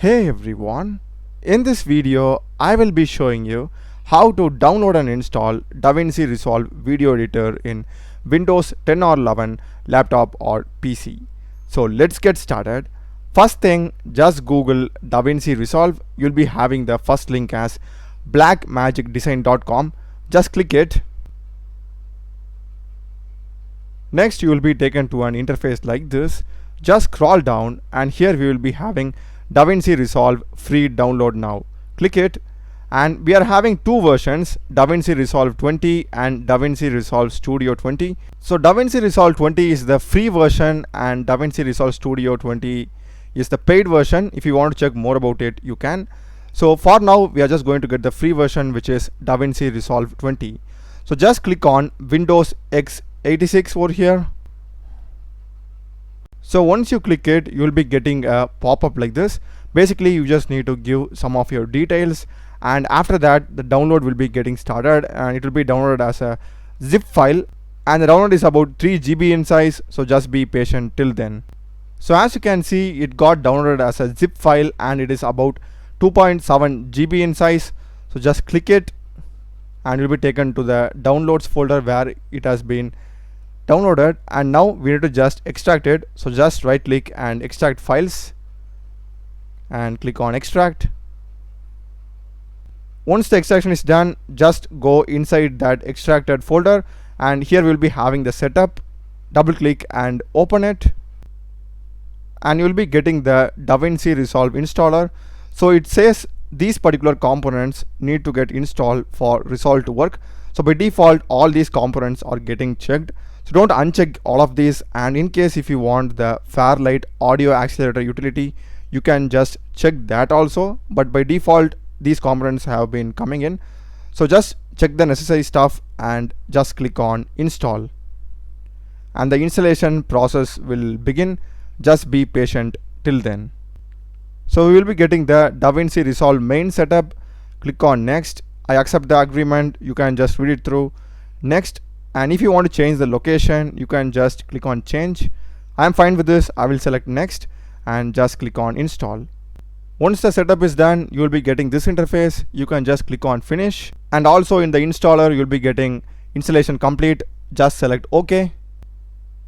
Hey everyone, in this video I will be showing you how to download and install DaVinci Resolve video editor in Windows 10 or 11 laptop or PC. So let's get started. First thing, just Google DaVinci Resolve. You'll be having the first link as blackmagicdesign.com. Just click it. Next you will be taken to an interface like this. Just scroll down and here we will be having DaVinci Resolve free download now. Click it, and we are having two versions, DaVinci Resolve 20 and DaVinci Resolve Studio 20. So DaVinci Resolve 20 is the free version and DaVinci Resolve Studio 20 is the paid version. If you want to check more about it, you can. So for now we are just going to get the free version, which is DaVinci Resolve 20. So just click on Windows x86 over here. So once you click it, you will be getting a pop-up like this. Basically you just need to give some of your details, and after that the download will be getting started, and it will be downloaded as a zip file, and the download is about 3 GB in size, so just be patient till then. So as you can see, it got downloaded as a zip file and it is about 2.7 GB in size. So just click it and you'll be taken to the downloads folder where it has been downloaded, and now we need to just extract it. So just right click and extract files and click on extract. Once the extraction is done, just go inside that extracted folder, and here we'll be having the setup. Double click and open it, and you'll be getting the DaVinci Resolve installer. So it says these particular components need to get installed for Resolve to work. So by default all these components are getting checked, so don't uncheck all of these, and in case if you want the Fairlight audio accelerator utility, you can just check that also, but by default these components have been coming in. So just check the necessary stuff and just click on install, and the installation process will begin. Just be patient till then. So we will be getting the DaVinci Resolve main setup. Click on next. I accept the agreement. You can just read it through. Next. And if you want to change the location, you can just click on change. I am fine with this. I will select next and just click on install. Once the setup is done, you will be getting this interface. You can just click on finish, and also in the installer you will be getting installation complete. Just select OK.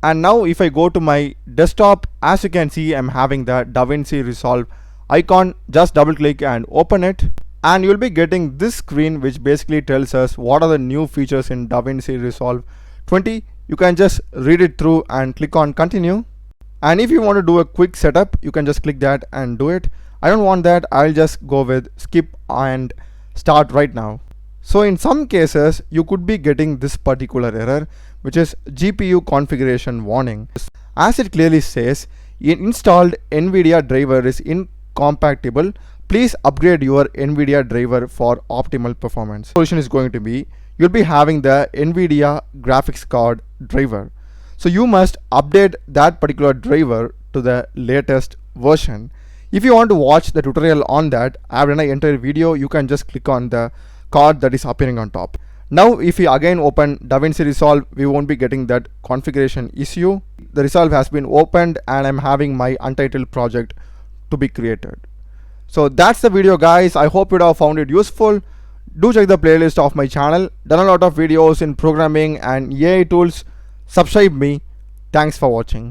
And now if I go to my desktop, as you can see, I'm having the DaVinci Resolve icon. Just double click and open it, and you'll be getting this screen, which basically tells us what are the new features in DaVinci Resolve 20. You can just read it through and click on continue. And if you want to do a quick setup, you can just click that and do it. I don't want that. I'll just go with skip and start right now. So in some cases you could be getting this particular error, which is GPU configuration warning. As it clearly says, installed NVIDIA driver is incompatible. Please upgrade your NVIDIA driver for optimal performance. Solution is going to be, you'll be having the NVIDIA graphics card driver. So you must update that particular driver to the latest version. If you want to watch the tutorial on that, I have done an entire video. You can just click on the card that is appearing on top. Now if we again open DaVinci Resolve, we won't be getting that configuration issue. The Resolve has been opened and I'm having my untitled project to be created. So that's the video, guys. I hope you have found it useful. Do check the playlist of my channel. Done a lot of videos in programming and AI tools. Subscribe me. Thanks for watching.